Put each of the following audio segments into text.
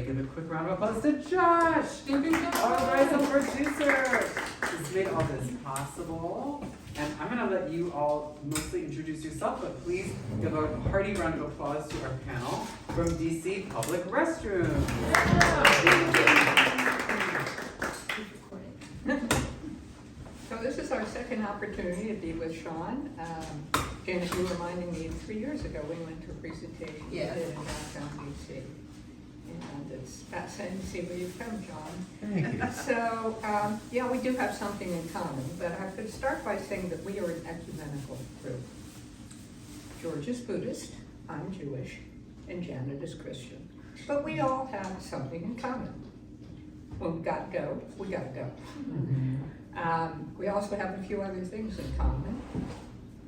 Give a quick round of applause to Josh, our Rhizome producer. He's made all this possible. And I'm gonna let you all mostly introduce yourself, but please give a hearty round of applause to our panel from DC Public Restrooms. So this is our second opportunity to be with Shawn. Janet, you reminded me 3 years ago we went to a presentation we did in downtown DC. And it's fascinating to see where you've come, John. Thank you. So, yeah, we do have something in common, but I could start by saying that we are an ecumenical group. George is Buddhist, I'm Jewish, and Janet is Christian. But we all have something in common. When we gotta go, we gotta go. We also have a few other things in common.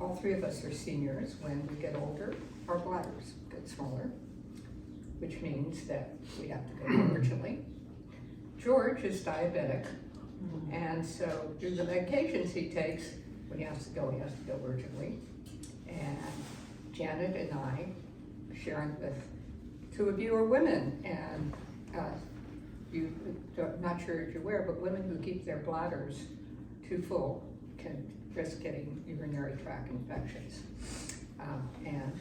All three of us are seniors. When we get older, our bladders get smaller, which means that we have to go urgently. George is diabetic, and so through the medications he takes, when he has to go urgently. And Janet and I, sharing with two of you are women, and not sure if you're aware, but women who keep their bladders too full can risk getting urinary tract infections and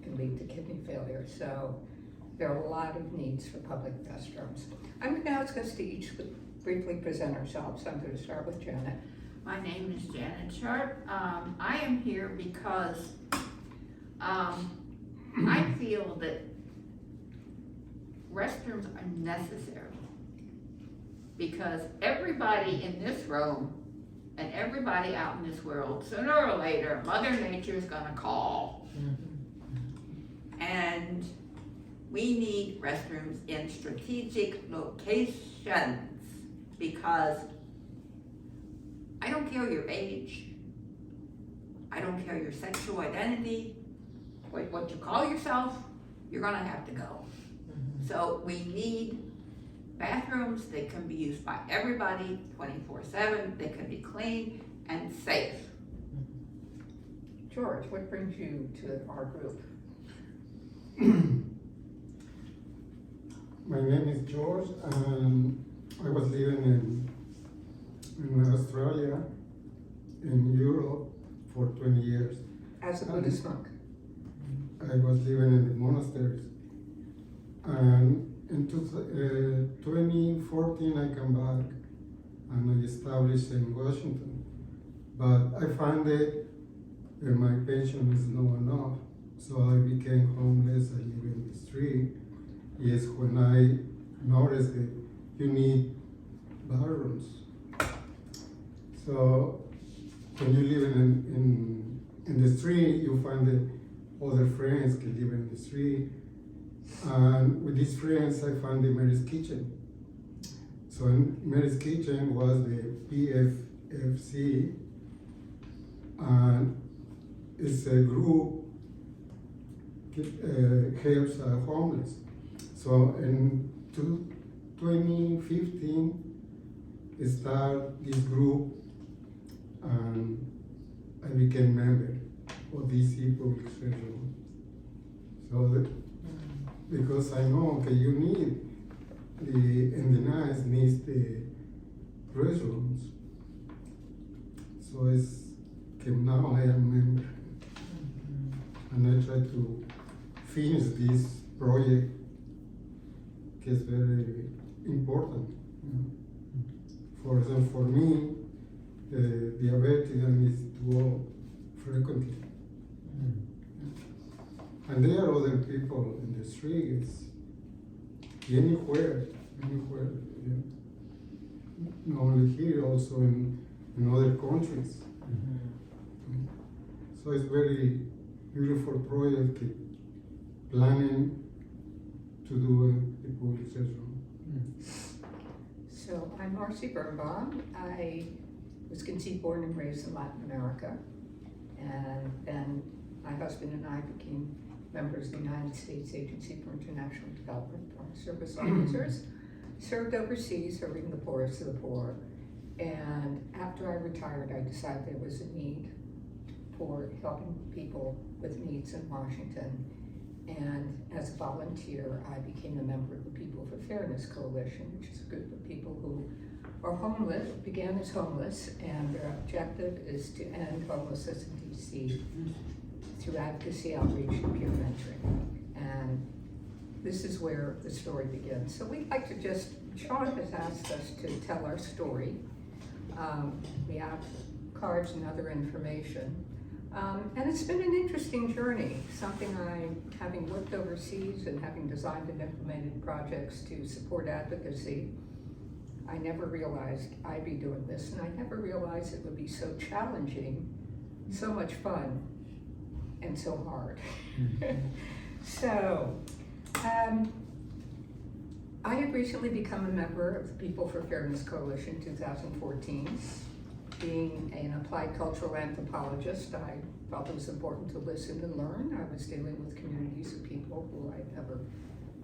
can lead to kidney failure. So there are a lot of needs for public restrooms. I'm going to ask us to each briefly present ourselves. I'm going to start with Janet. My name is Janet Sharp. I am here because I feel that restrooms are necessary, because everybody in this room and everybody out in this world, sooner or later, Mother Nature is going to call. And we need restrooms in strategic locations, because I don't care your age, I don't care your sexual identity, what you call yourself, you're gonna have to go. So we need bathrooms that can be used by everybody 24/7, they can be clean and safe. George, what brings you to our group? My name is George, and I was living in Australia, in Europe, for 20 years. As a Buddhist monk. I was living in the monasteries. And in 2014, I come back and I established in Washington. But I found that my pension is low enough, so I became homeless. I live in the street. Yes, when I noticed that you need bathrooms. So when you live in the street, you find that other friends can live in the street. And with these friends, I found the Mary's Kitchen. So Mary's Kitchen was the PFFC, and it's a group helps homeless. So in 2015, I started this group, and I became member of DC Public Restrooms. So because I know, okay, you need and the NICE needs the restrooms. So now I am member, and I try to finish this project. Is very important. For example, for me, diabetes needs to go frequently. And there are other people in the streets, anywhere, yeah. Not only here, also in other countries. So it's very beautiful project, planning to do the public restroom. So I'm Marcia Bernbaum. I was conceived, born and raised in Latin America. And then my husband and I became members of the United States Agency for International Development, service officers, served overseas, serving the poorest of the poor. And after I retired, I decided there was a need for helping people with needs in Washington. And as a volunteer, I became a member of the People for Fairness Coalition, which is a group of people who are homeless, began as homeless, and their objective is to end homelessness in DC through advocacy, outreach, and peer mentoring. And this is where the story begins. So we'd like to just, Shawn has asked us to tell our story. We have cards and other information. And it's been an interesting journey, something having worked overseas and having designed and implemented projects to support advocacy, I never realized I'd be doing this, and I never realized it would be so challenging, so much fun, and so hard. So, I had recently become a member of the People for Fairness Coalition in 2014. Being an applied cultural anthropologist, I felt it was important to listen and learn. I was dealing with communities of people who I'd never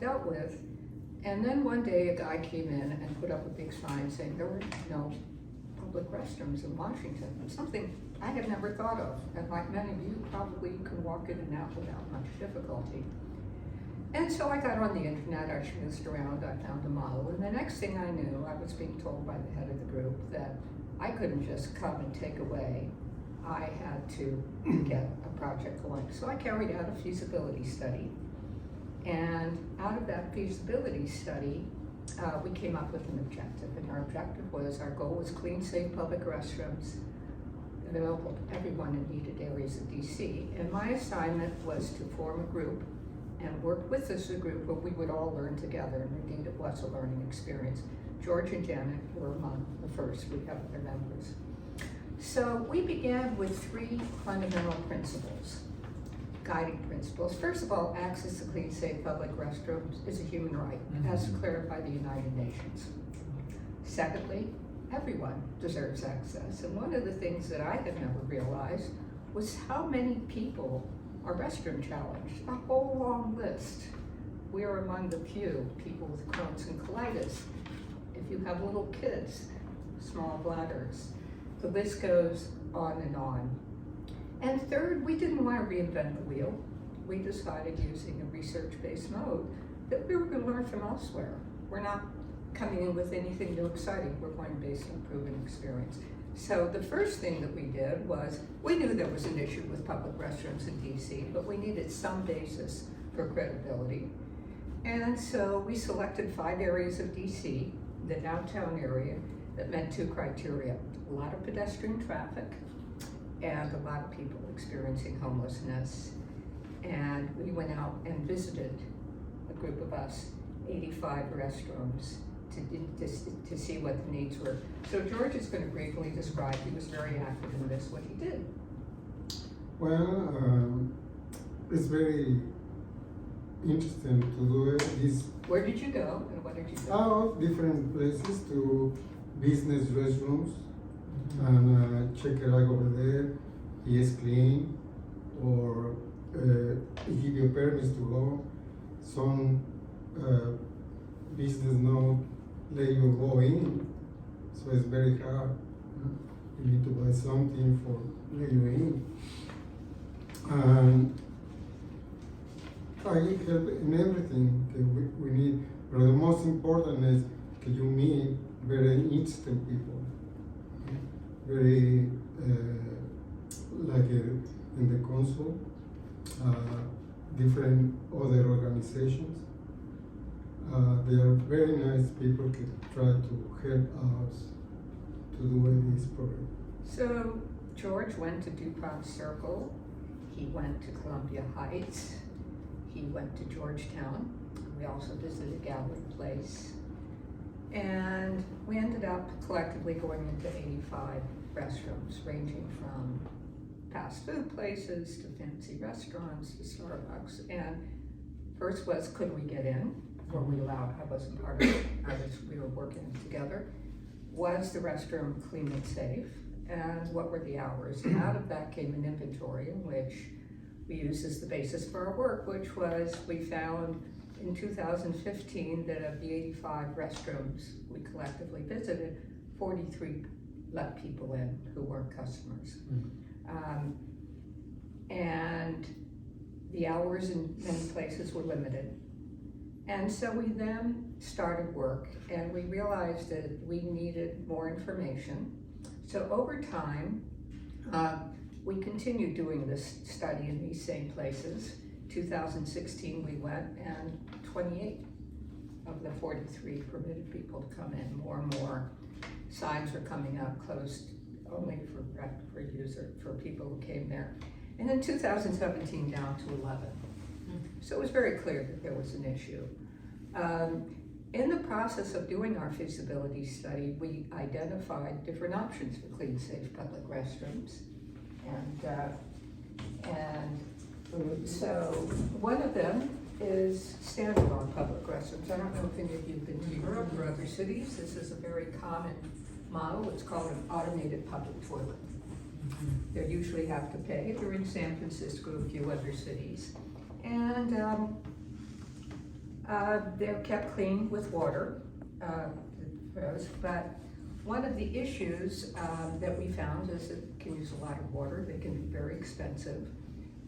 dealt with. And then one day a guy came in and put up a big sign saying there were no public restrooms in Washington. Something I had never thought of. And like many of you, probably you can walk in and out without much difficulty. And so I got on the internet, I schmoozed around, I found a model, and the next thing I knew, I was being told by the head of the group that I couldn't just come and take away. I had to get a project going. So I carried out a feasibility study. And out of that feasibility study, we came up with an objective. And our objective was, our goal was clean, safe public restrooms available to everyone in needed areas of DC. And my assignment was to form a group and work with this group where we would all learn together. And indeed, it was a learning experience. George and Janet were among the first. We have other members. So we began with 3 fundamental principles, guiding principles. First of all, access to clean, safe public restrooms is a human right, as declared by the United Nations. Secondly, everyone deserves access. And one of the things that I had never realized was how many people are restroom challenged, a whole long list. We are among the few, people with Crohn's and colitis. If you have little kids, small bladders, the list goes on and on. And third, we didn't want to reinvent the wheel. We decided, using a research-based mode, that we were going to learn from elsewhere. We're not coming in with anything new exciting. We're going based on proven experience. So the first thing that we did was, we knew there was an issue with public restrooms in DC, but we needed some basis for credibility. And so we selected 5 areas of DC, the downtown area, that met 2 criteria: a lot of pedestrian traffic and a lot of people experiencing homelessness. And we went out and visited, a group of us, 85 restrooms to see what the needs were. So George is going to briefly describe, he was very active in this, what he did. Well, it's very interesting to do this. Where did you go and what did you do? Out different places to business restrooms and check it out over there. Is clean, or give you permits to go. Some business no let you go in, so it's very hard. You need to buy something for let you in. And I help in everything that we need, but the most important is that you meet very interesting people, very like in the council, different other organizations. They are very nice people who try to help us to do this program. So George went to DuPont Circle, he went to Columbia Heights, he went to Georgetown. We also visited Gallery Place. And we ended up collectively going into 85 restrooms, ranging from fast food places to fancy restaurants to Starbucks. And first was, could we get in? Were we allowed? I wasn't part of it. We were working together. Was the restroom clean and safe? And what were the hours? And out of that came an inventory in which we used as the basis for our work, which was, we found in 2015 that of the 85 restrooms we collectively visited, 43 let people in who weren't customers. And The hours in many places were limited. And so we then started work, and we realized that we needed more information. So over time, we continued doing this study in these same places. 2016 we went, and 28 of the 43 permitted people to come in. More and more signs were coming up, closed only for people who came there. And in 2017 down to 11. So it was very clear that there was an issue. In the process of doing our feasibility study, we identified different options for clean, safe public restrooms. And so one of them is standalone public restrooms. I don't know if any of you have been to Europe or other cities. This is a very common model. It's called an automated public toilet. They usually have to pay. They're in San Francisco, a few other cities. And they're kept clean with water, but one of the issues that we found is that it can use a lot of water. They can be very expensive.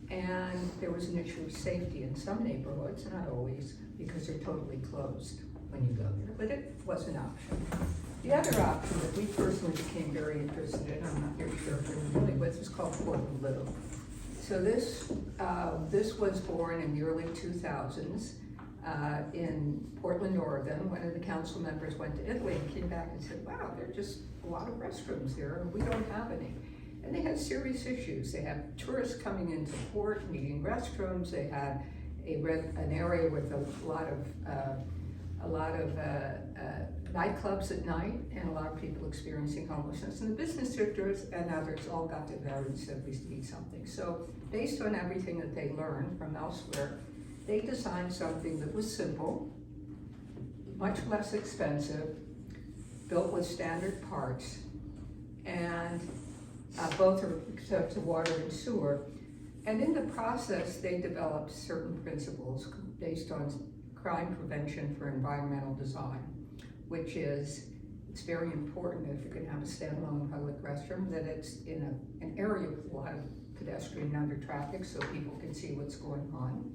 And there was an issue of safety in some neighborhoods, not always, because they're totally closed when you go there, but it was an option. The other option that we personally became very interested in, I'm not very sure if you're familiar with, is called Portland Loo. So this was born in the early 2000s in Portland, Oregon. One of the council members went to Italy and came back and said, wow, there are just a lot of restrooms there, and we don't have any. And they had serious issues. They had tourists coming into port, needing restrooms. They had an area with a lot of nightclubs at night, and a lot of people experiencing homelessness. And the business sectors and others all got together and said, we need something. So based on everything that they learned from elsewhere, they designed something that was simple, much less expensive, built with standard parts, and both are accepted to water and sewer. And in the process, they developed certain principles based on crime prevention for environmental design, which is, it's very important if you're going to have a standalone public restroom that it's in an area with a lot of pedestrian and other traffic so people can see what's going on.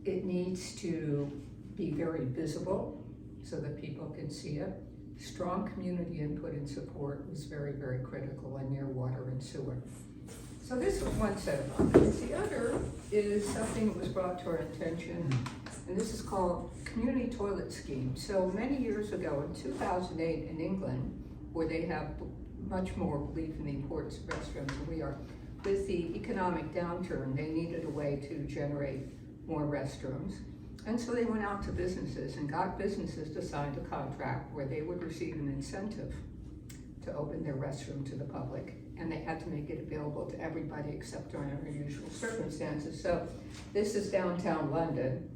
It needs to be very visible so that people can see it. Strong community input and support was very, very critical in near water and sewer. So this was one set of options. The other is something that was brought to our attention, and this is called community toilet scheme. So many years ago, in 2008 in England, where they have much more belief in the importance of restrooms than we are, with the economic downturn, they needed a way to generate more restrooms. And so they went out to businesses and got businesses to sign a contract where they would receive an incentive to open their restroom to the public. And they had to make it available to everybody except during unusual circumstances. So this is downtown London,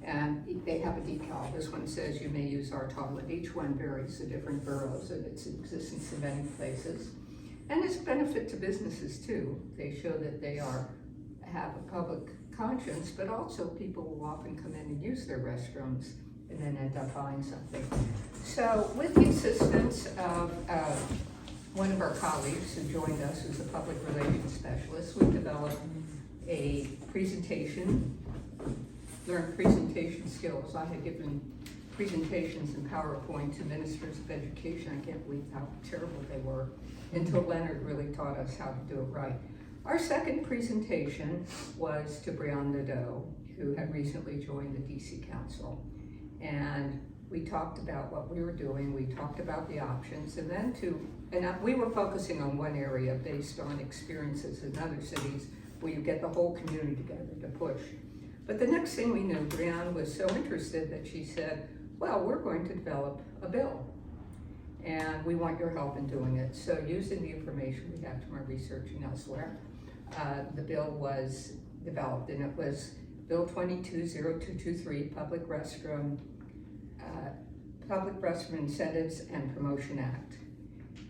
and they have a decal. This one says you may use our toilet. Each one varies to different boroughs, and its existence in many places. And it's a benefit to businesses too. They show that they have a public conscience, but also people will often come in and use their restrooms and then end up buying something. So with the assistance of one of our colleagues who joined us, who's a public relations specialist, we developed a presentation, learned presentation skills. I had given presentations in PowerPoint to ministers of education. I can't believe how terrible they were, until Leonard really taught us how to do it right. Our second presentation was to Brianne Nadeau, who had recently joined the DC Council. And we talked about what we were doing, we talked about the options, and then we were focusing on one area based on experiences in other cities where you get the whole community together to push. But the next thing we knew, Brianne was so interested that she said, well, we're going to develop a bill, and we want your help in doing it. So using the information we have from our research and elsewhere, the bill was developed, and it was Bill 220223, Public Restroom Incentives and Promotion Act.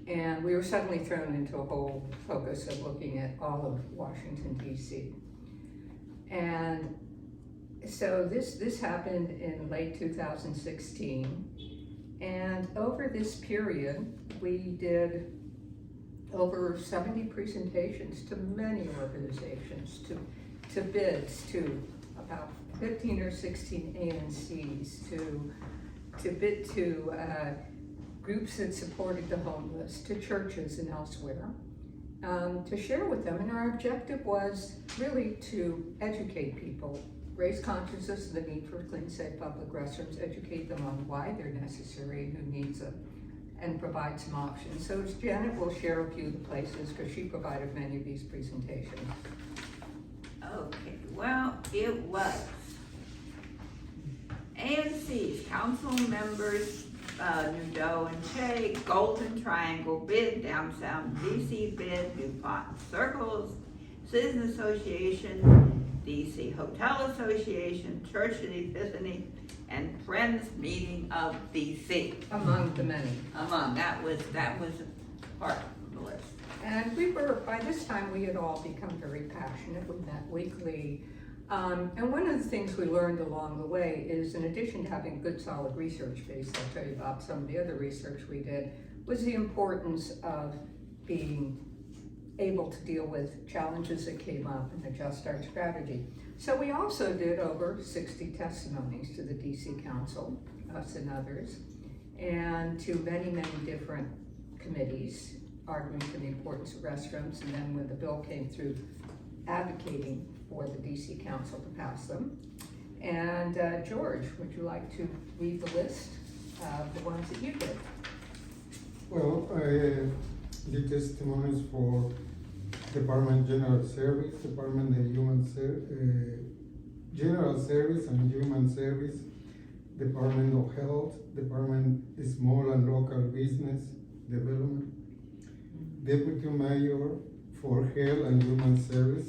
And we were suddenly thrown into a whole focus of looking at all of Washington, DC. And so this happened in late 2016. And over this period, we did over 70 presentations to many organizations, to to bids to about 15 or 16 ANCs to bid to groups that supported the homeless, to churches and elsewhere, to share with them. And our objective was really to educate people, raise consciousness of the need for clean, safe public restrooms, educate them on why they're necessary and who needs them, and provide some options. So Janet will share a few of the places because she provided many of these presentations. Okay, well, it was ANC's council members, Nudo and Che, Golden Triangle bid, Downtown DC bid, DuPont Circles, Citizen Association, DC Hotel Association, Church of the Epiphany, and Friends Meeting of DC. Among the many. That was part of the list. And we were, by this time, we had all become very passionate. We met weekly. And one of the things we learned along the way is, in addition to having good solid research base, I'll tell you about some of the other research we did, was the importance of being able to deal with challenges that came up and adjust our strategy. So we also did over 60 testimonies to the DC Council, us and others, and to many, many different committees, arguing for the importance of restrooms, and then when the bill came through, advocating for the DC Council to pass them. And George, would you like to read the list of the ones that you did? Well, I did testimonies for Department General Service, Department of General Service and Human Service, Department of Health, Department of Small and Local Business Development, Deputy Mayor for Health and Human Service.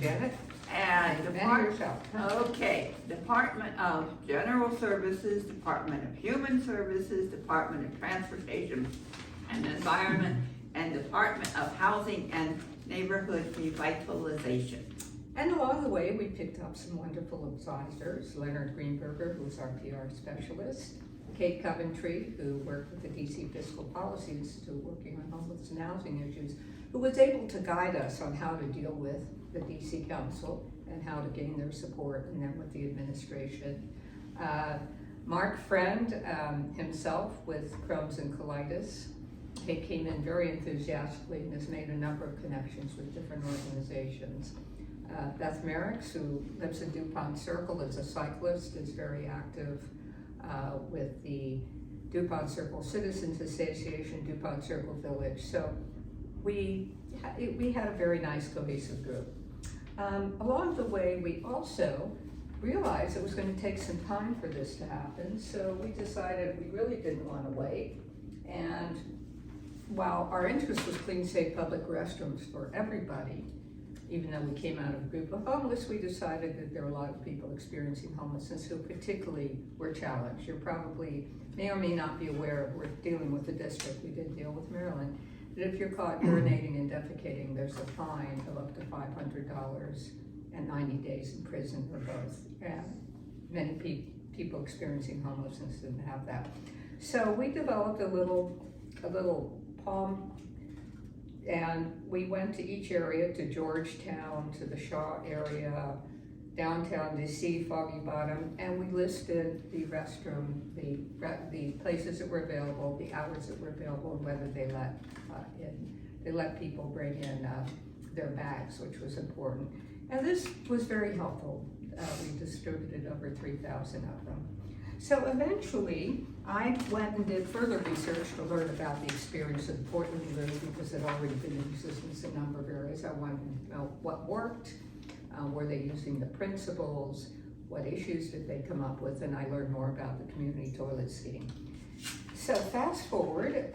Janet? And yourself. Okay, Department of General Services, Department of Human Services, Department of Transportation and Environment, and Department of Housing and Neighborhood Revitalization. And along the way, we picked up some wonderful advisors, Leonard Greenberger, who's our PR specialist, Kate Coventry, who worked with the DC Fiscal Policy Institute, working on homeless and housing issues, who was able to guide us on how to deal with the DC Council and how to gain their support, and then with the administration. Mark Friend himself with Crohn's and colitis. He came in very enthusiastically and has made a number of connections with different organizations. Beth Merricks, who lives in DuPont Circle, is a cyclist, is very active with the DuPont Circle Citizens Association, DuPont Circle Village. So we had a very nice cohesive group. Along the way, we also realized it was going to take some time for this to happen, so we decided we really didn't want to wait. And while our interest was clean, safe public restrooms for everybody, even though we came out of a group of homeless, we decided that there were a lot of people experiencing homelessness who particularly were challenged. You probably may or may not be aware, we're dealing with the district, we did deal with Maryland, that if you're caught urinating and defecating, there's a fine of up to $500 and 90 days in prison or both. And many people experiencing homelessness didn't have that. So we developed a little palm, and we went to each area, to Georgetown, to the Shaw area, downtown DC, Foggy Bottom, and we listed the restroom, the places that were available, the hours that were available, and whether they let people bring in their bags, which was important. And this was very helpful. We distributed over 3,000 of them. So eventually, I went and did further research to learn about the experience of the Portland Group, because it had already been in existence in a number of areas. I wanted to know what worked, were they using the principles, what issues did they come up with, and I learned more about the community toilet scheme. So fast forward,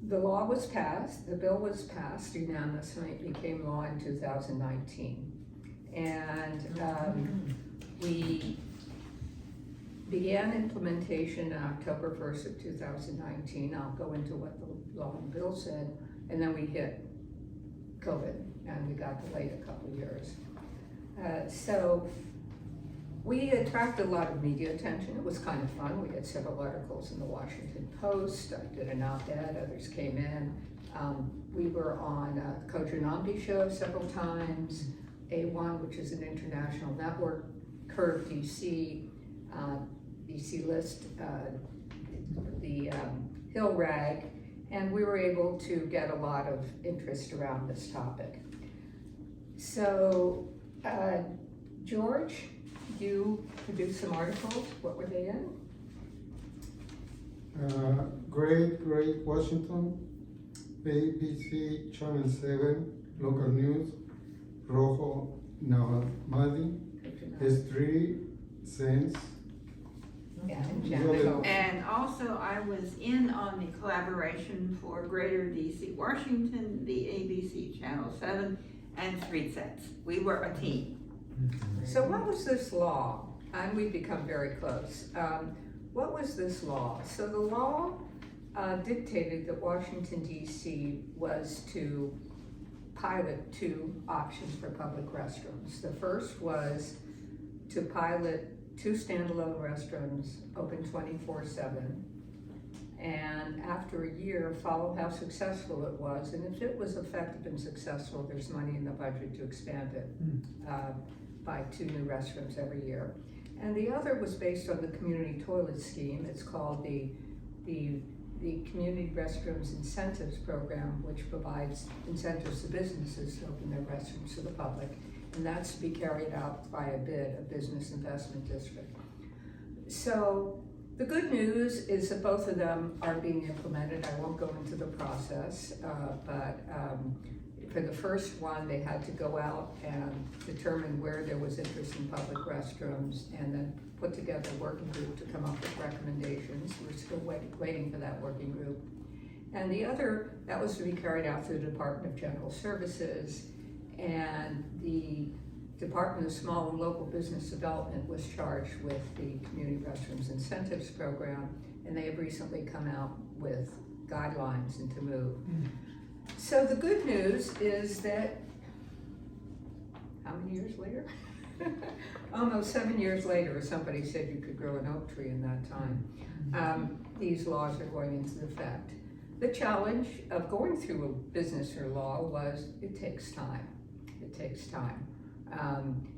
the law was passed, the bill was passed unanimously, it became law in 2019. And we began implementation on October 1st of 2019. I'll go into what the law and bill said, and then we hit COVID, and we got delayed a couple years. So we attracted a lot of media attention. It was kind of fun. We had several articles in the Washington Post. I did an op-ed, others came in. We were on Kojanambi show several times, A1, which is an international network, Curve DC, DC List, the Hill Rag, and we were able to get a lot of interest around this topic. So, George, you produced some articles. What were they in? Great Washington, ABC, Channel 7, Local News, Rojo Navamadi, S3, Sense. Yeah, and The Janet. other- And also, I was in on the collaboration for Greater DC Washington, the ABC Channel 7, and Street Sets. We were a team. So what was this law? And we've become very close. What was this law? So the law dictated that Washington DC was to pilot 2 options for public restrooms. The first was to pilot 2 standalone restrooms open 24/7. And after a year, follow how successful it was. And if it was effective and successful, there's money in the budget to expand it by 2 new restrooms every year. And the other was based on the community toilet scheme. It's called the Community Restrooms Incentives Program, which provides incentives to businesses to open their restrooms to the public. And that's to be carried out by a BID, a Business Investment District. So the good news is that both of them are being implemented. I won't go into the process, but for the first one, they had to go out and determine where there was interest in public restrooms and then put together a working group to come up with recommendations. We're still waiting for that working group. And the other, that was to be carried out through the Department of General Services, and the Department of Small and Local Business Development was charged with the Community Restrooms Incentives Program, and they have recently come out with guidelines and to move. So the good news is that, how many years later? Almost 7 years later, somebody said you could grow an oak tree in that time. These laws are going into effect. The challenge of going through a business or law was it takes time. It takes time.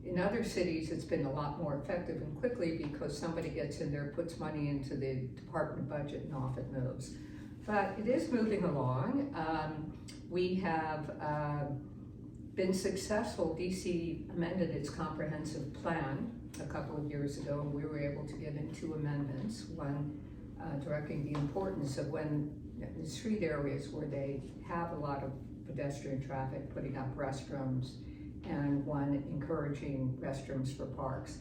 In other cities, it's been a lot more effective and quickly because somebody gets in there, puts money into the department budget, and off it moves. But it is moving along. We have been successful. DC amended its comprehensive plan a couple of years ago, and we were able to get in 2 amendments, one directing the importance of when the street areas where they have a lot of pedestrian traffic, putting up restrooms, and one encouraging restrooms for parks.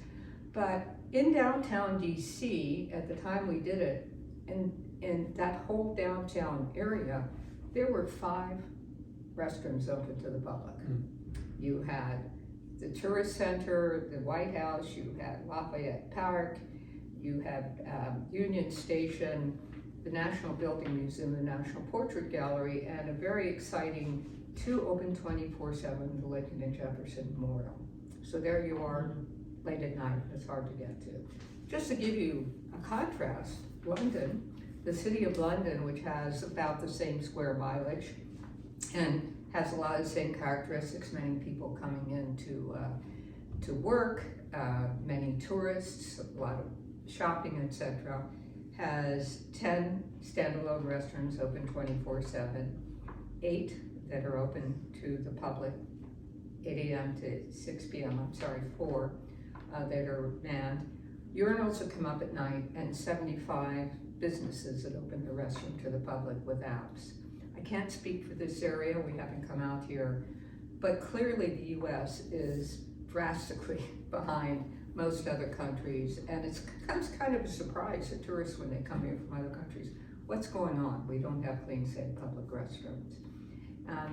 But in downtown DC, at the time we did it, in that whole downtown area, there were 5 restrooms open to the public. You had the tourist center, the White House, you had Lafayette Park, you had Union Station, the National Building Museum, the National Portrait Gallery, and a very exciting 2 open 24/7, the Lincoln and Jefferson Memorial. So there you are, late at night. It's hard to get to. Just to give you a contrast, London, the city of London, which has about the same square mileage and has a lot of the same characteristics, many people coming in to work, many tourists, a lot of shopping, etc., has 10 standalone restrooms open 24/7, 8 that are open to the public, 8 a.m. to 6 p.m., 4 that are manned. Urinals that come up at night, and 75 businesses that open the restroom to the public with apps. I can't speak for this area, we haven't come out here, but clearly the US is drastically behind most other countries, and it comes kind of a surprise to tourists when they come here from other countries. What's going on? We don't have clean, safe public restrooms.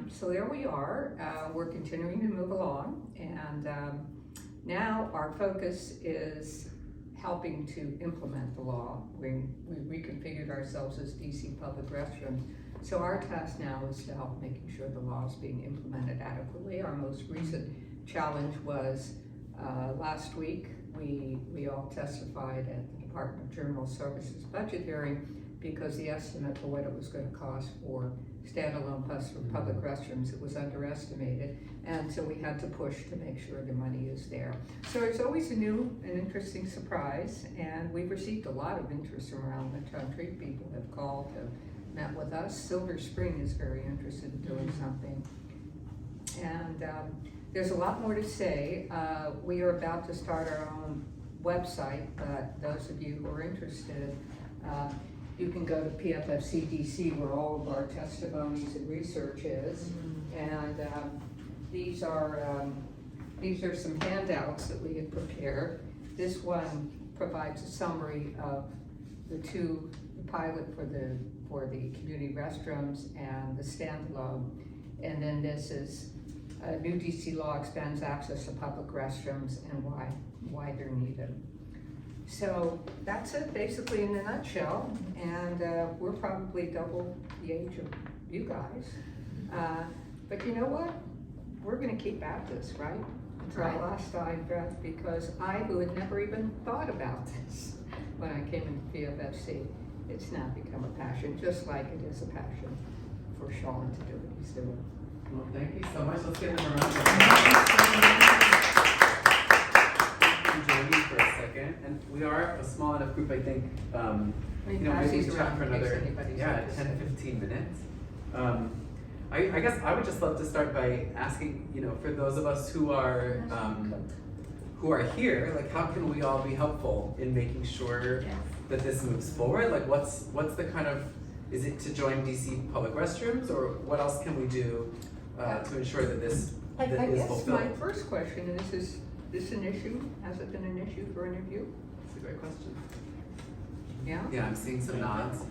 So there we are. We're continuing to move along, and now our focus is helping to implement the law. We reconfigured ourselves as DC Public Restrooms. So our task now is to help making sure the law is being implemented adequately. Our most recent challenge was last week, we all testified at the Department of General Services budget hearing because the estimate for what it was gonna cost for standalone plus for public restrooms, it was underestimated. And so we had to push to make sure the money is there. So it's always a new and interesting surprise, and we've received a lot of interest from around the country. People have called, have met with us. Silver Spring is very interested in doing something. And there's a lot more to say. We are about to start our own website, but those of you who are interested, you can go to PFFC DC where all of our testimonies and research is. And these are some handouts that we had prepared. This one provides a summary of the pilot for the community restrooms and the standalone. And then this is new DC law expands access to public restrooms and why they're needed. So that's it basically in a nutshell, and we're probably double the age of you guys. But you know what? We're gonna keep at this, right? Until our last dying breath, because I, who had never even thought about this when I came into PFFC, it's now become a passion, just like it is a passion for Shawn to do what he's doing. Well, thank you so much. Let's give them a round of applause. Join me for a second, and we are a small enough group, I think, maybe we can chat for another 10-15 minutes. I guess I would just love to start by asking, for those of us who are here, like, how can we all be helpful in making sure that this moves forward? Like, what's the kind of, is it to join DC Public Restrooms, or what else can we do to ensure that this I is guess fulfilled? my first question is this an issue? Has it been an issue for any of you? That's a great question. Yeah? Yeah, I'm seeing some nods.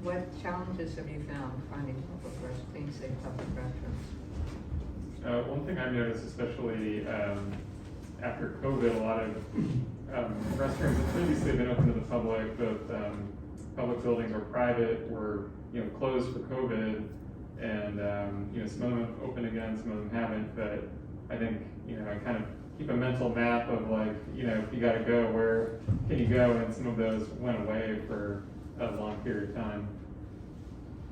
What challenges have you found finding clean, safe public restrooms? One thing I've noticed, especially after COVID, a lot of restrooms that previously been open to the public, both public buildings or private, were closed for COVID, and some of them have opened again, some of them haven't. But I think I kind of keep a mental map of like if you got to go, where can you go? And some of those went away for a long period of time.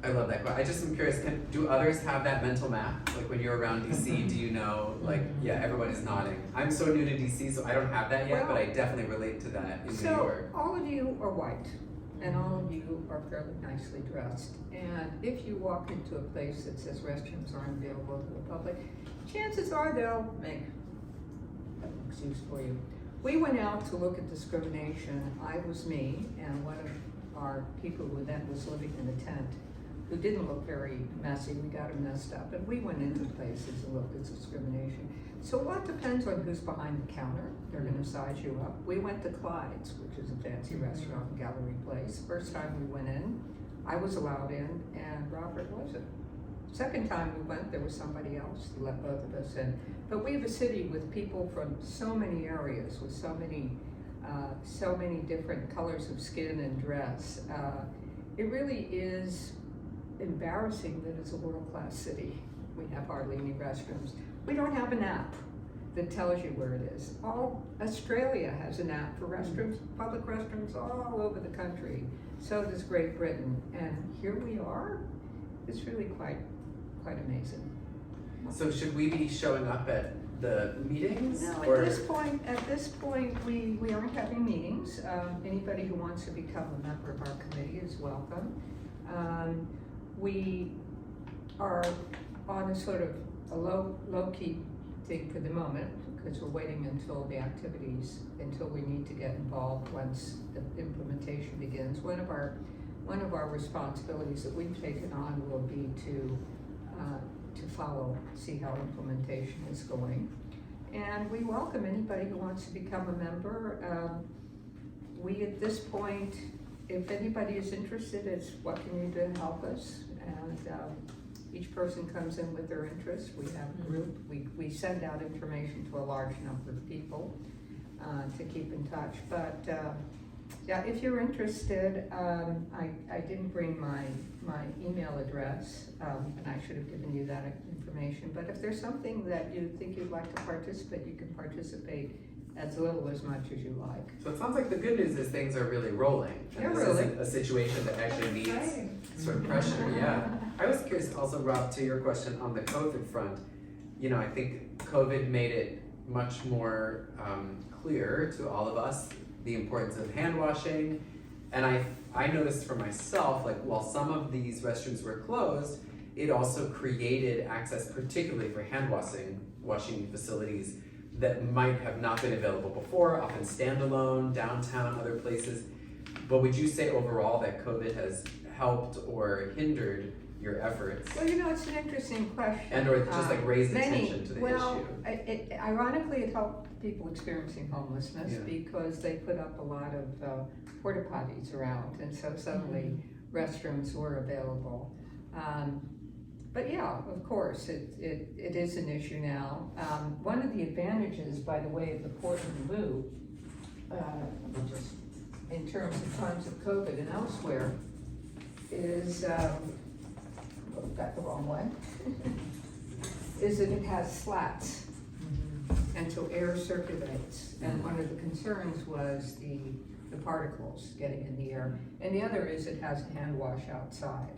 I love that question. I just am curious, do others have that mental map? Like when you're around DC, do you know, like, yeah, everybody's nodding. I'm so new to DC, so I don't have that yet, but I definitely relate to that in New York. So all of you are white, and all of you are fairly nicely dressed. And if you walk into a place that says restrooms aren't available to the public, chances are they'll make an excuse for you. We went out to look at discrimination. I was me, and one of our people who then was living in a tent, who didn't look very messy, we got him messed up, and we went into places and looked at discrimination. So a lot depends on who's behind the counter. They're gonna size you up. We went to Clyde's, which is a fancy restaurant and gallery place. First time we went in, I was allowed in, and Robert wasn't. Second time we went, there was somebody else who let both of us in. But we have a city with people from so many areas, with so many different colors of skin and dress. It really is embarrassing that it's a world-class city. We have hardly any restrooms. We don't have an app that tells you where it is. Australia has an app for restrooms, public restrooms all over the country. So does Great Britain. And here we are. It's really quite amazing. So should we be showing up at the meetings? No, or? at this point, we aren't having meetings. Anybody who wants to become a member of our committee is welcome. We are on a sort of a low-key thing for the moment, because we're waiting until the activities, until we need to get involved once the implementation begins. One of our responsibilities that we've taken on will be to follow, see how implementation is going. And we welcome anybody who wants to become a member. We, at this point, if anybody is interested, it's what can you do to help us? And each person comes in with their interests. We have a group. We send out information to a large number of people to keep in touch. But yeah, if you're interested, I didn't bring my email address, and I should have given you that information. But if there's something that you think you'd like to participate, you can participate as little as much as you like. So it sounds like the good news is things are really rolling. They're And this rolling. isn't a situation that actually needs Exciting. sort of pressure, yeah. I was curious also, Rob, to your question on the COVID front. You know, I think COVID made it much more clear to all of us the importance of hand washing. And I noticed for myself, like while some of these restrooms were closed, it also created access particularly for hand washing facilities that might have not been available before, often standalone, downtown, other places. But would you say overall that COVID has helped or hindered your efforts? Well, you know, it's an interesting question. And or just like raise Many- attention to the well, issue? Ironically, it helped people experiencing homelessness Yeah. because they put up a lot of porta potties around, and so suddenly restrooms were available. But yeah, of course, it is an issue now. One of the advantages, by the way, of the Portland Loo, just in terms of times of COVID and elsewhere, is, got the wrong way, is that it has slats, and so air circulates. And one of the concerns was the particles getting in the air. And the other is it has a hand wash outside.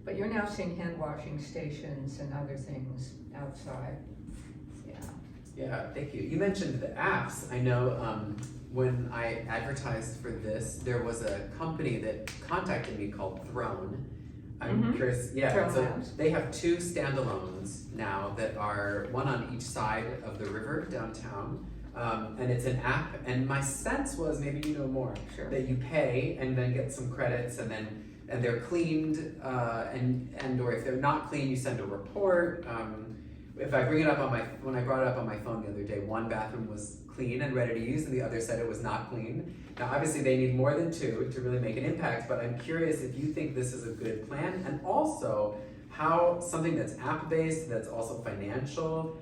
But you're now seeing hand washing stations and other things outside. Yeah. Yeah, thank you. You mentioned the apps. I know when I advertised for this, there was a company that contacted me called Throne. I'm curious, yeah, Throne so Labs. they have 2 standalones now that are one on each side of the river downtown. And it's an app, and my sense was, maybe you know more, Sure. that you pay and then get some credits and they're cleaned, and or if they're not clean, you send a report. If I bring it up when I brought it up on my phone the other day, one bathroom was clean and ready to use, and the other said it was not clean. Now, obviously, they need more than 2 to really make an impact, but I'm curious if you think this is a good plan, and also how something that's app-based, that's also financial,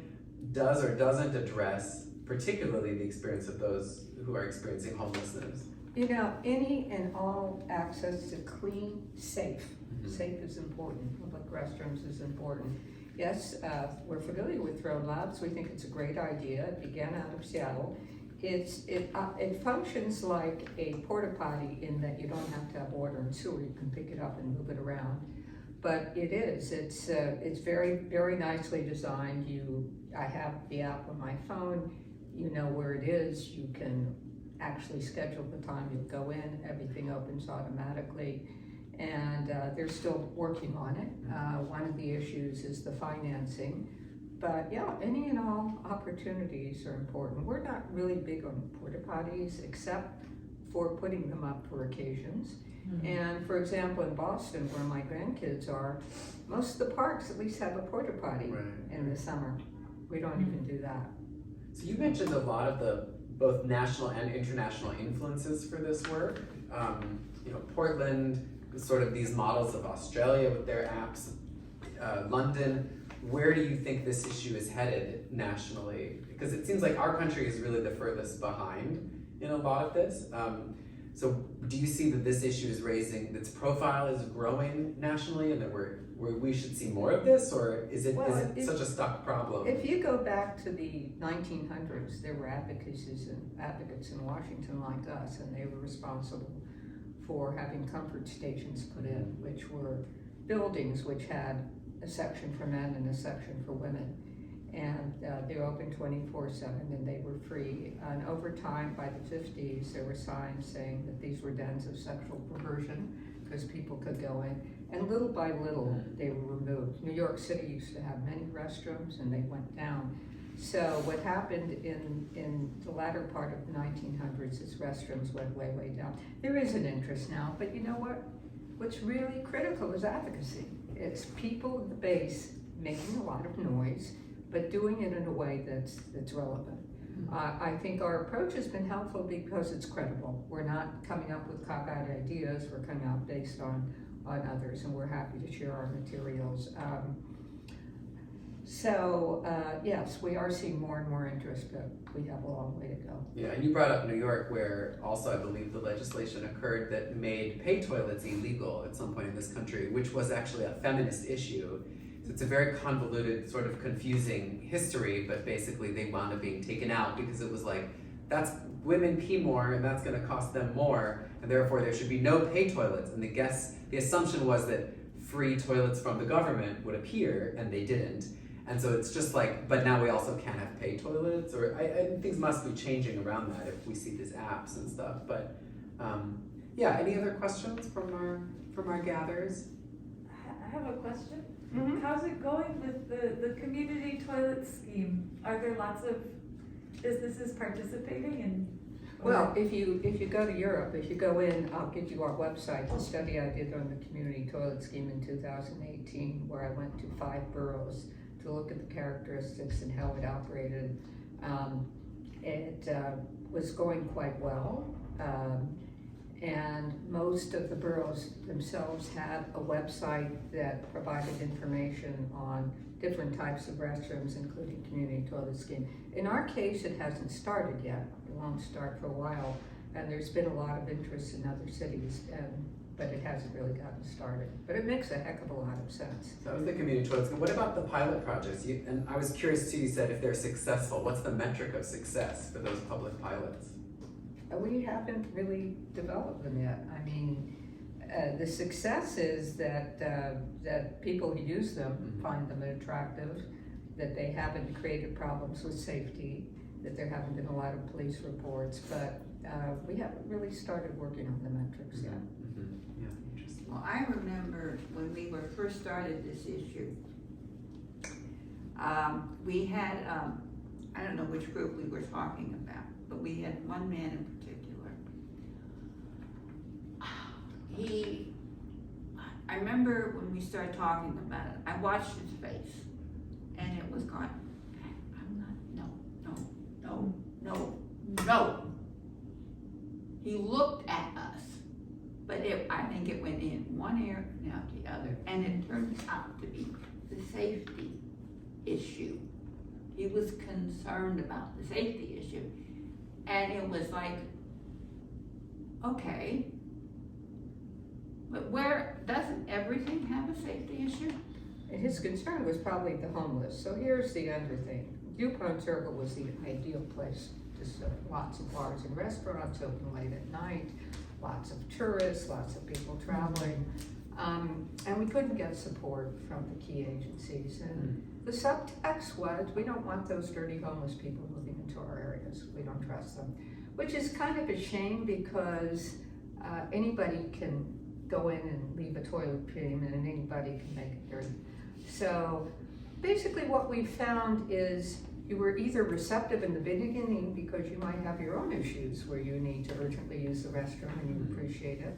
does or doesn't address particularly the experience of those who are experiencing homelessness. You know, any and all access to clean, safe. Safe is important. Public restrooms is important. Yes, we're familiar with Throne Labs. We think it's a great idea. It began out of Seattle. It functions like a porta potty in that you don't have to have water and sewer. You can pick it up and move it around. But it's very, very nicely designed. I have the app on my phone. You know where it is. You can actually schedule the time you go in. Everything opens automatically. And they're still working on it. One of the issues is the financing. But yeah, any and all opportunities are important. We're not really big on porta potties except for putting them up for occasions. And for example, in Boston, where my grandkids are, most of the parks at least have a porta potty in the summer. We don't even do that. So you mentioned a lot of the both national and international influences for this work. You know, Portland, sort of these models of Australia with their apps, London. Where do you think this issue is headed nationally? Because it seems like our country is really the furthest behind in a lot of this. So do you see that this issue is its profile is growing nationally, and that we should see more of this, or is it such a stuck problem? If you go back to the 1900s, there were advocates in Washington like us, and they were responsible for having comfort stations put in, which were buildings which had a section for men and a section for women. And they were open 24/7, and they were free. And over time, by the 50s, there were signs saying that these were dens of sexual perversion because people could go in. And little by little, they were removed. New York City used to have many restrooms, and they went down. So what happened in the latter part of the 1900s is restrooms went way, way down. There is an interest now, but you know what? What's really critical is advocacy. It's people at the base making a lot of noise, but doing it in a way that's relevant. I think our approach has been helpful because it's credible. We're not coming up with cockeyed ideas, we're coming out based on others, and we're happy to share our materials. Yes, we are seeing more and more interest, but we have a long way to go. Yeah, and you brought up New York, where also I believe the legislation occurred that made paid toilets illegal at some point in this country, which was actually a feminist issue. So it's a very convoluted, sort of confusing history, but basically they wound up being taken out because it was like, that's women pee more and that's gonna cost them more, and therefore there should be no pay toilets. And the assumption was that free toilets from the government would appear, and they didn't. And so it's just like, but now we also can't have pay toilets, or things must be changing around that if we see these apps and stuff. But yeah, any other questions from our gatherers? I have a question. Mhm. How's it going with the community toilet scheme? Are there lots of businesses participating in? Well, if you go to Europe, if you go in, I'll give you our website, the study I did on the community toilet scheme in 2018, where I went to 5 boroughs to look at the characteristics and how it operated. It was going quite well. And most of the boroughs themselves had a website that provided information on different types of restrooms, including community toilet scheme. In our case, it hasn't started yet. It won't start for a while, and there's been a lot of interest in other cities, but it hasn't really gotten started. But it makes a heck of a lot of sense. So that was the community toilets. What about the pilot projects? And I was curious too, you said if they're successful, what's the metric of success for those public pilots? We haven't really developed them yet. I mean, the success is that people who use them find them attractive, that they haven't created problems with safety, that there haven't been a lot of police reports, but we haven't really started working on the metrics yet. Mm-hmm. Yeah, interesting. Well, I remember when we were first started this issue, we had, I don't know which group we were talking about, but we had one man in particular. I remember when we started talking about it, I watched his face, and it was going, no. He looked at us, but I think it went in one ear and out the other, and it turned out to be the safety issue. He was concerned about the safety issue, and it was like, okay, but where, doesn't everything have a safety issue? And his concern was probably the homeless. So here's the other thing. DuPont Circle was the ideal place. Just lots of bars and restaurants open late at night, lots of tourists, lots of people traveling. And we couldn't get support from the key agencies. And the subtext was, we don't want those dirty homeless people moving into our areas. We don't trust them. Which is kind of a shame because anybody can go in and leave a toilet payment and anybody can make it dirty. So basically what we found is you were either receptive in the beginning because you might have your own issues where you need to urgently use the restroom and you appreciate it,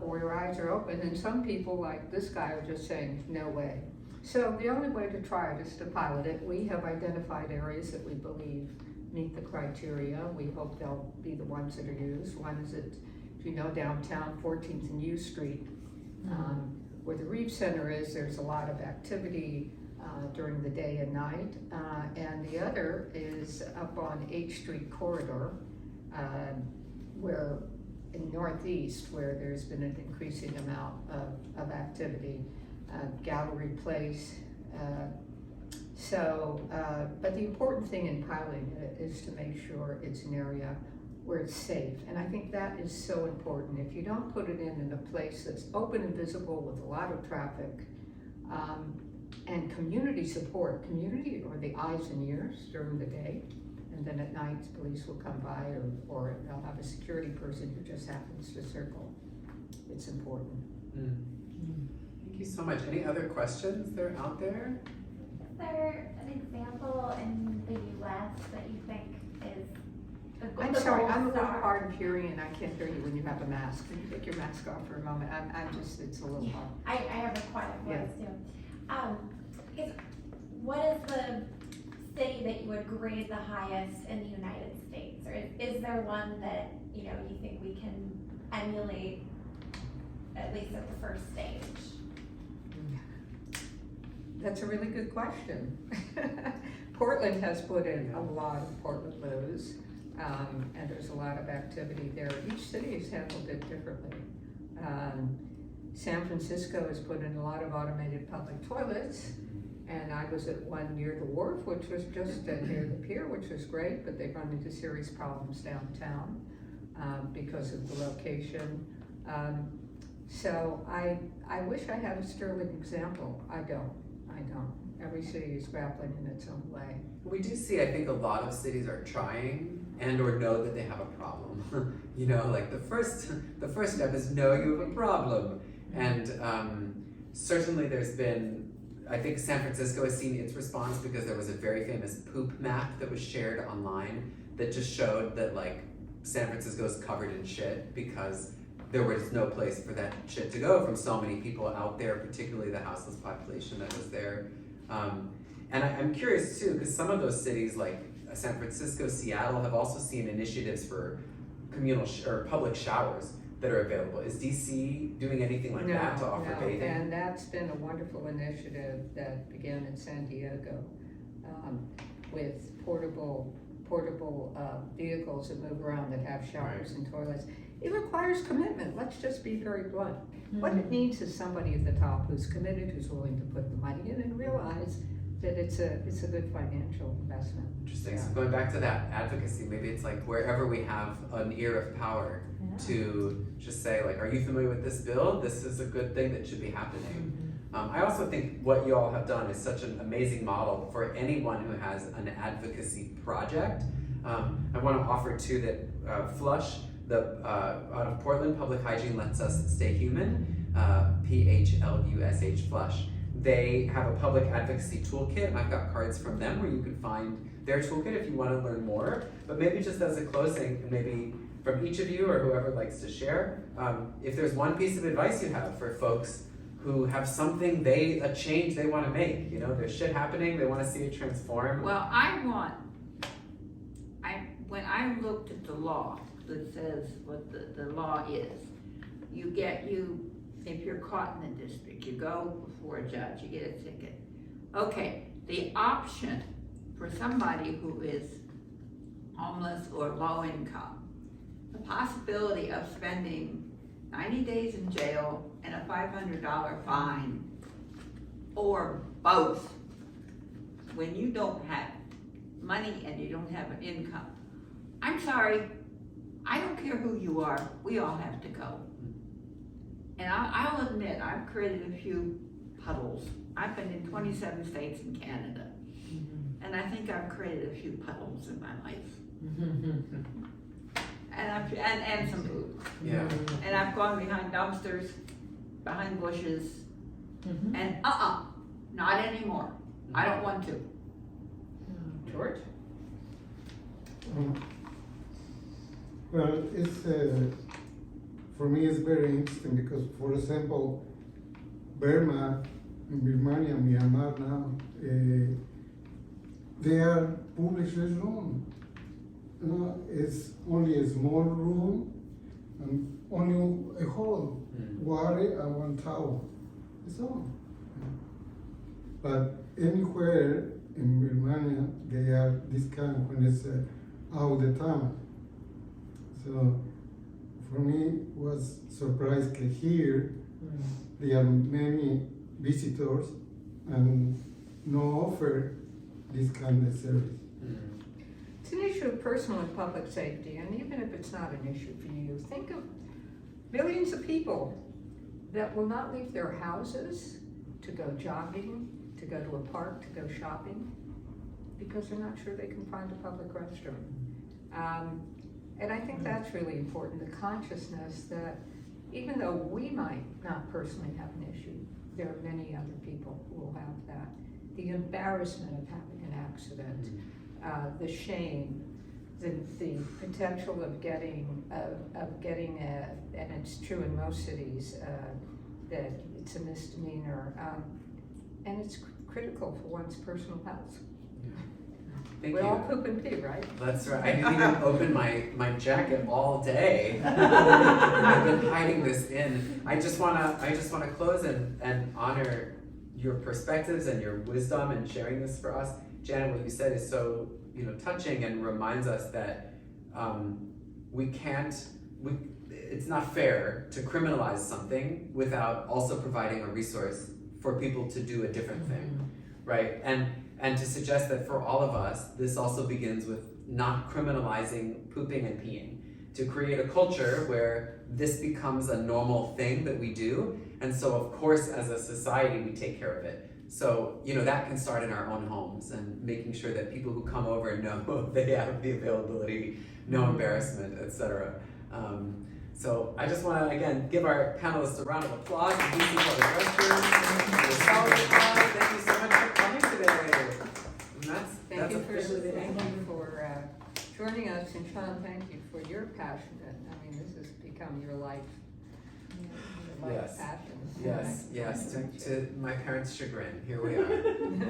or your eyes are open, and some people like this guy are just saying, no way. So the only way to try it is to pilot it. We have identified areas that we believe meet the criteria. We hope they'll be the ones that are used. One is at, if you know, downtown 14th and U Street, where the Reeve Center is, there's a lot of activity during the day and night. And the other is up on H Street corridor, where in Northeast, where there's been an increasing amount of activity, Gallery Place. But the important thing in piloting it is to make sure it's an area where it's safe. And I think that is so important. If you don't put it in a place that's open and visible with a lot of traffic, and community support, community or the eyes and ears during the day, and then at night police will come by or they'll have a security person who just happens to circle. It's important. Thank you so much. Any other questions that are out there? Is there an example in the US that you think is I'm sorry, I'm a little hard of hearing and I can't hear you when you have a mask. Can you take your mask off for a moment? I'm just, it's a little hard. I have a quiet voice too. What is the city that you would grade the highest in the United States? Or is there one that, you know, you think we can emulate at least at the first stage? That's a really good question. Portland has put in a lot of Portland loos, and there's a lot of activity there. Each city has handled it differently. San Francisco has put in a lot of automated public toilets. And I was at one near the wharf, which was just near the pier, which was great, but they've run into serious problems downtown because of the location. So I wish I had a sterling example. I don't. Every city is grappling in its own way. We do see, I think a lot of cities are trying and or know that they have a problem. You know, like the first step is know you have a problem. And certainly there's been, I think San Francisco has seen its response because there was a very famous poop map that was shared online that just showed that like San Francisco is covered in shit because there was no place for that shit to go from so many people out there, particularly the houseless population that was there. And I'm curious too, because some of those cities like San Francisco, Seattle have also seen initiatives for communal or public showers that are available. Is DC doing anything like that to offer bathing? And that's been a wonderful initiative that began in San Diego with portable vehicles that move around that have showers and toilets. It requires commitment. Let's just be very blunt. What it needs is somebody at the top who's committed, who's willing to put the money in and realize that it's a good financial investment. Interesting. So going back to that advocacy, maybe it's like wherever we have an ear of power to just say like, are you familiar with this bill? This is a good thing that should be happening. I also think what you all have done is such an amazing model for anyone who has an advocacy project. I want to offer too that Flush, out of Portland, Public Hygiene Lets Us Stay Human, PHLUSH Flush. They have a public advocacy toolkit, and I've got cards from them where you can find their toolkit if you want to learn more. But maybe just as a closing, and maybe from each of you or whoever likes to share, if there's one piece of advice you have for folks who have something a change they want to make, you know, there's shit happening, they want to see it transform. Well, when I looked at the law that says what the law is, if you're caught in the district, you go before a judge, you get a ticket. Okay, the option for somebody who is homeless or low income, the possibility of spending 90 days in jail and a $500 fine, or both, when you don't have money and you don't have an income. I'm sorry, I don't care who you are, we all have to go. And I'll admit, I've created a few puddles. I've been in 27 states in Canada. And I think I've created a few puddles in my life. And some food. Yeah. And I've gone behind dumpsters, behind bushes, and not anymore. I don't want to. George? Well, it's for me it's very interesting because, for example, Burma, Birmania, Myanmar now, they are public restrooms. You know, it's only a small room and only a hole, water and one towel. That's all. But anywhere in Birmania, they are this kind when it's all the time. So for me, was surprised that here there are many visitors and no offer this kind of service. It's an issue of personal and public safety, and even if it's not an issue for you, think of millions of people that will not leave their houses to go jogging, to go to a park, to go shopping, because they're not sure they can find a public restroom. And I think that's really important, the consciousness that even though we might not personally have an issue, there are many other people who will have that. The embarrassment of having an accident, the shame, the potential of getting and it's true in most cities, that it's a misdemeanor, and it's critical for one's personal health. Thank We you. all poop and pee, right? That's right. I didn't even open my jacket all day. I've been hiding this in. I just wanna close and honor your perspectives and your wisdom and sharing this for us. Janet, what you said is so touching and reminds us that we can't it's not fair to criminalize something without also providing a resource for people to do a different thing, right? And to suggest that for all of us, this also begins with not criminalizing pooping and peeing, to create a culture where this becomes a normal thing that we do, and so of course as a society we take care of it. So, that can start in our own homes and making sure that people who come over know they have the availability, no embarrassment, etc. So I just want to, again, give our panelists a round of applause and DC Public Restrooms. Thank you so much for coming today. And Thank you for officially the end. joining us, and Shawn, thank you for your passion. I mean, this has become your life. Your life Yes. passion. Yes, to my parents' chagrin, here we are.